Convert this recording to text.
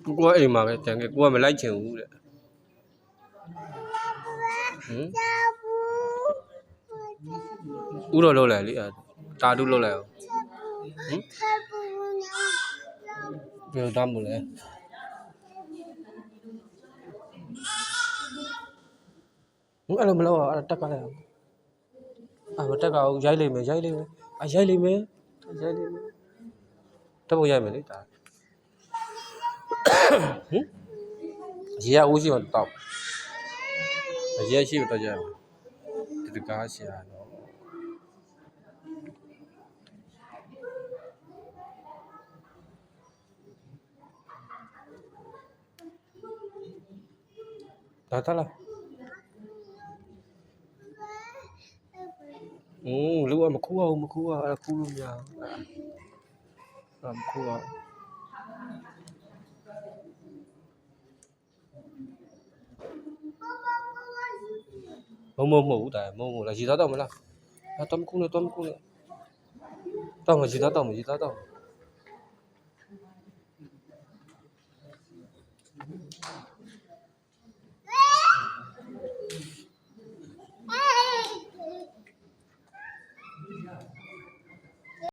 ကိုအိမ်မှာပဲတန်ခဲ့ကိုကမလိုက်ချင်ဘူးတဲ့ဦးတော်လောက်လိုက်လေတာတူလောက်လိုက်အောင်ဘယ်တော့မှလဲအဲ့လိုမလုပ်အောင်အဲ့တက်ကလိုက်အောင်မတက်ကအောင်ရိုက်လိုက်မယ်ရိုက်လိုက်မယ်ရိုက်လိုက်မယ်တက်ဖို့ရိုက်မယ်လေဒါရေရဦးရှိမှတောက်ရေရှိတော့ကြရမယ်ဒီကားရှာတော့ဒါတလားလူကမခိုးအောင်မခိုးအောင်အဲ့ခိုးလို့မရဘူးမခိုးအောင်မဟုတ်တာမဟုတ်လားရေသားတော့မလားတော့မခိုးနဲ့တော့မရေသားတော့